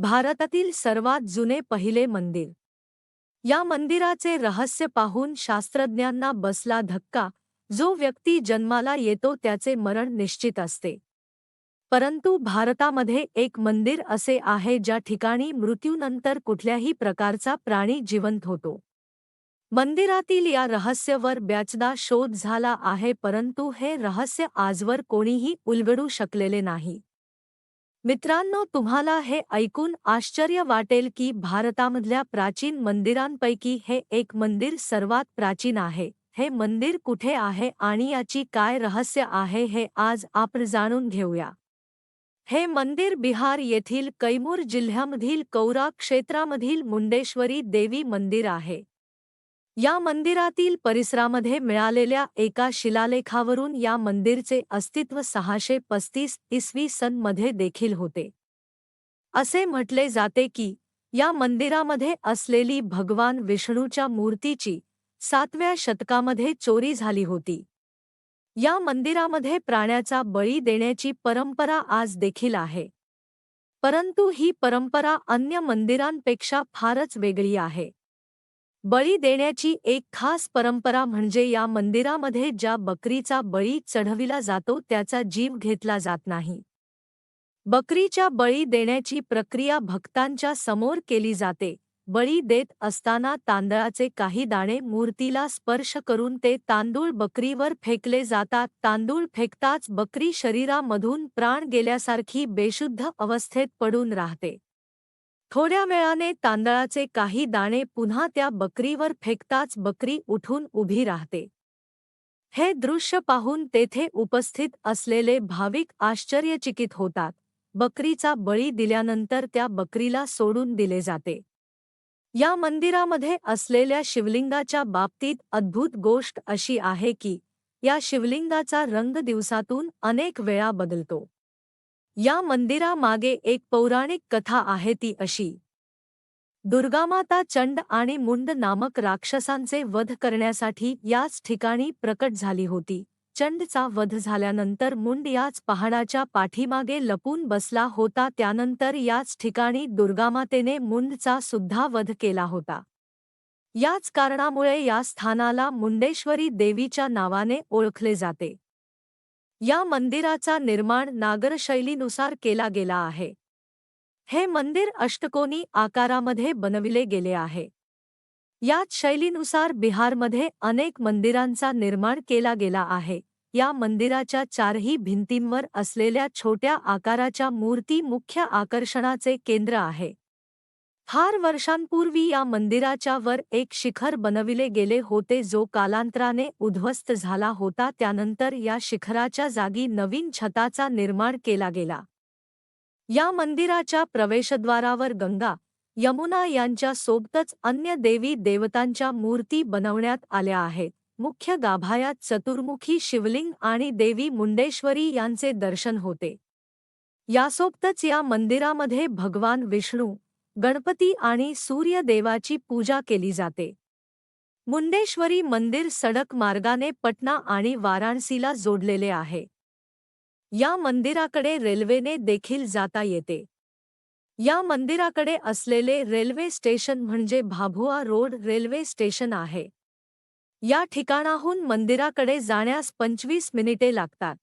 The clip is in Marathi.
भारतातील सर्वात जुने पहिले मंदिर. या मंदिराचे रहस्य पाहून शास्त्रज्ञांना बसला धक्का. जो व्यक्ती जन्माला येतो त्याचे मरण निश्चित असते. परंतु भारतामध्ये एक मंदिर असे आहे ज्या ठिकाणी मृत्यूनंतर कुठल्याही प्रकारचा प्राणी जिवंत होतो. मंदिरातील या रहस्यावर बऱ्याचदा शोध झाला आहे, परंतु हे रहस्य आजवर कोणीही उलगडू शकलेले नाही. मित्रांनो, तुम्हाला हे ऐकून आश्चर्य वाटेल की भारतामधल्या प्राचीन मंदिरांपैकी हे एक मंदिर सर्वात प्राचीन आहे. हे मंदिर कुठे आहे आणि याची काय रहस्य आहे हे आज आपण जाणून घेऊया. हे मंदिर बिहार येथील कैमूर जिल्ह्यामधील कौरा क्षेत्रामधील मुंडेश्वरी देवी मंदिर आहे. या मंदिरातील परिसरामध्ये मिळालेल्या एका शिलालेखावरून या मंदिरचे अस्तित्व 635 इसवी सन मध्ये देखील होते. असे म्हटले जाते की या मंदिरामध्ये असलेली भगवान विष्णूच्या मूर्तीची 7व्या शतकामध्ये चोरी झाली होती. या मंदिरामध्ये प्राण्याचा बळी देण्याची परंपरा आज देखील आहे. परंतु ही परंपरा अन्य मंदिरांपेक्षा फारच वेगळी आहे. बळी देण्याची एक खास परंपरा म्हणजे या मंदिरामध्ये ज्या बकरीचा बळी चढविला जातो त्याचा जीव घेतला जात नाही. बकरीच्या बळी देण्याची प्रक्रिया भक्तांच्या समोर केली जाते. बळी देत असताना तांदळाचे काही दाणे मूर्तीला स्पर्श करून ते तांदूळ बकरीवर फेकले जातात. तांदूळ फेकताच बकरी शरीरामधून प्राण गेल्यासारखी बेशुद्ध अवस्थेत पडून राहते. थोड्या वेळाने तांदळाचे काही दाणे पुन्हा त्या बकरीवर फेकताच बकरी उठून उभी राहते. हे दृश्य पाहून तेथे उपस्थित असलेले भाविक आश्चर्यचकित होतात. बकरीचा बळी दिल्यानंतर त्या बकरीला सोडून दिले जाते. या मंदिरामध्ये असलेल्या शिवलिंगाच्या बाबतीत अद्भुत गोष्ट अशी आहे की या शिवलिंगाचा रंग दिवसातून अनेक वेळा बदलतो. या मंदिरामागे एक पौराणिक कथा आहे, ती अशी. दुर्गामाता चंड आणि मुंड नामक राक्षसांचे वध करण्यासाठी याच ठिकाणी प्रकट झाली होती. चंडचा वध झाल्यानंतर मुंड याच पहाडाच्या पाठीमागे लपून बसला होता. त्यानंतर याच ठिकाणी दुर्गामातेने मुंडचा सुद्धा वध केला होता. याच कारणामुळे या स्थानाला मुंडेश्वरी देवीच्या नावाने ओळखले जाते. या मंदिराचा निर्माण नागर शैलीनुसार केला गेला आहे. हे मंदिर अष्टकोनी आकारामध्ये बनविले गेले आहे. याच शैलीनुसार बिहारमध्ये अनेक मंदिरांचा निर्माण केला गेला आहे. या मंदिराच्या चारही भिंतींवर असलेल्या छोट्या आकाराच्या मूर्ती मुख्य आकर्षणाचे केंद्र आहे. फार वर्षांपूर्वी या मंदिराच्या वर एक शिखर बनविले गेले होते जो कालांतराने उद्ध्वस्त झाला होता. त्यानंतर या शिखराच्या जागी नवीन छताचा निर्माण केला गेला. या मंदिराच्या प्रवेशद्वारावर गंगा, यमुना यांच्या सोबतच अन्य देवी देवतांच्या मूर्ती बनवण्यात आल्या आहेत. मुख्य गाभाऱ्यात चतुर्मुखी शिवलिंग आणि देवी मुंडेश्वरी यांचे दर्शन होते. यासोबतच या मंदिरामध्ये भगवान विष्णू, गणपती आणि सूर्यदेवाची पूजा केली जाते. मुंडेश्वरी मंदिर सडक मार्गाने पटना आणि वाराणसीला जोडलेले आहे. या मंदिराकडे रेल्वेने देखील जाता येते. या मंदिराकडे असलेले रेल्वे स्टेशन म्हणजे भाभुआ रोड रेल्वे स्टेशन आहे. या ठिकाणाहून मंदिराकडे जाण्यास 25 मिनिटे लागतात.